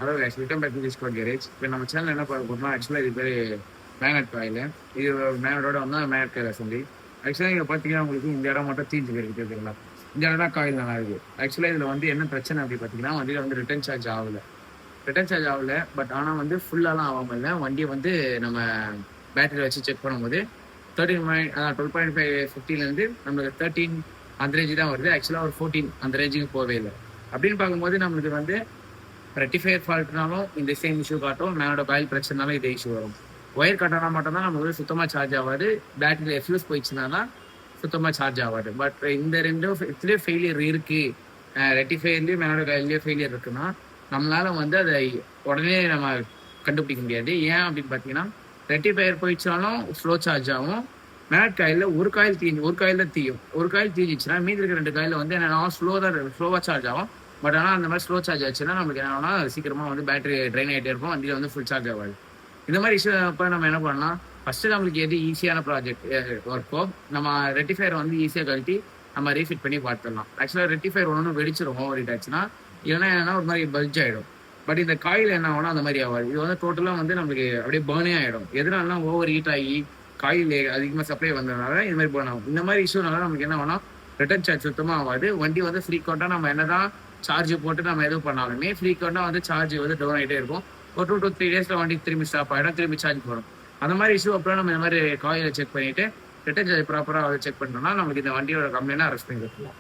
Hello guys, welcome back to discount garage. இப்போ நம்ம channel என்ன பார்க்க போறோம்னா, ஆக்சுவலாக இது பேர் மேக்னட் காயில். இது மேக்னட்டோட வந்து மேக்னட் காயில் அசம்பிளி. ஆக்சுவலாக இங்கே பார்த்தீங்கன்னா உங்களுக்கு இந்த இடம் மட்டும் தீஞ்சு போயிருக்கு தெரியுங்களா. இந்த இடம் தான் காயில் நல்லா இருக்குது. ஆக்சுவலாக இதில் வந்து என்ன பிரச்சனை அப்படி பார்த்தீங்கன்னா, வண்டியில் வந்து ரிட்டர்ன் சார்ஜ் ஆகலை. பட் ஆனால் வந்து ஃபுல்லாலாம் ஆகாமல் இல்லை. வண்டியை வந்து நம்ம பேட்டரியில் வச்சு செக் பண்ணும்போது 12.5 நம்மளுக்கு 13 அந்த ரேஞ்சு தான் வருது. ஆக்சுவலாக ஒரு 14 அந்த ரேஞ்சுக்கு போகவே இல்லை. அப்படின்னு பார்க்கும்போது நம்மளுக்கு வந்து ரெட்டிஃபயர் ஃபால்ட்னாலும் இந்த சேம் இஷ்யூ காட்டும், மேனோட காயில் பிரச்சனைனாலும் இதே இஷ்யூ வரும். ஒயர் கட்டினா மட்டும்தான் நமக்கு சுத்தமாக சார்ஜ் ஆகாது. பேட்டரியில் ஃபியூஸ் போயிடுச்சுன்னா சுத்தமாக சார்ஜ் ஆகாது. பட் இந்த இதுலேயும் ஃபெயிலியர் இருக்குது. ரெட்டிஃபயர்லேயும் மேனோட காயிலையும் ஃபெயிலியர் இருக்குன்னா நம்மளால வந்து அதை உடனே நம்ம கண்டுபிடிக்க முடியாது. ஏன் அப்படின்னு பார்த்தீங்கன்னா, ரெட்டிஃபயர் போயிடுச்சாலும் ஸ்லோ சார்ஜ் ஆகும். மேட் காயில் ஒரு காயில் தான் தீயும். ஒரு காயில் தீஞ்சிச்சுன்னா மீதி இருக்கிற 2 காயில் வந்து என்னன்னா ஸ்லோவாக சார்ஜ் ஆகும். பட் ஆனால் அந்த மாதிரி ஸ்லோ சார்ஜ் ஆச்சுன்னா நம்மளுக்கு என்ன ஆகும்னா சீக்கிரமாக வந்து பேட்டரி ட்ரைன் ஆகிட்டே இருக்கும், வண்டியில் வந்து ஃபுல் சார்ஜ் ஆகாது. இந்த மாதிரி இஷ்யூ அப்போ நம்ம என்ன பண்ணலாம், ஃபஸ்ட்டு நம்மளுக்கு எது ஈஸியான ப்ராஜெக்ட் ஒர்க்கோ நம்ம ரெட்டிஃபயர் வந்து ஈஸியாக கழட்டி நம்ம ரீஃபிட் பண்ணி பார்த்துடலாம். ஆக்சுவலாக ரெட்டிஃபயர் ஒன்று வெடிச்சிடும் ஓவர் ஹீட் ஆச்சுன்னா, இல்லைன்னா என்னன்னா ஒரு மாதிரி பல்ஜ் ஆகிடும். பட் இந்த காயில் என்ன ஆகும்னா அந்த மாதிரி ஆகாது. இது வந்து டோட்டலாக வந்து நம்மளுக்கு அப்படியே பர்னே ஆகிடும். எதனாலனா ஓவர் ஹீட் ஆகி காயில் அதிகமாக சப்ளை வந்ததுனால இந்த மாதிரி பர்ன் ஆகும். இந்த மாதிரி இஷ்யூனால நமக்கு என்ன ஆகும்னா ரிட்டர்ன் சார்ஜ் சுத்தமாக ஆகாது. வண்டி வந்து ஃப்ரீக்வெண்ட்டாக நம்ம என்னதான் சார்ஜ் போட்டு நம்ம எதுவும் பண்ணாலுமே ஃப்ரீக்வெண்ட்டாக வந்து சார்ஜ் வந்து டவுன் ஆகிட்டே இருக்கும். ஒரு 2 to 3 days வண்டி திரும்பி ஸ்டாப் ஆகிடும், திரும்பி சார்ஜ் போடும். அந்த மாதிரி இஷ்யூ அப்புறம் நம்ம இந்த மாதிரி காயிலை செக் பண்ணிட்டு ரிட்டர்ன் சார்ஜ் ப்ராப்பராக செக் பண்ணோம்னா நமக்கு இந்த வண்டியோட கம்ப்ளைண்ட்டாக அரெஸ்ட் பண்ணி கொடுக்கலாம்.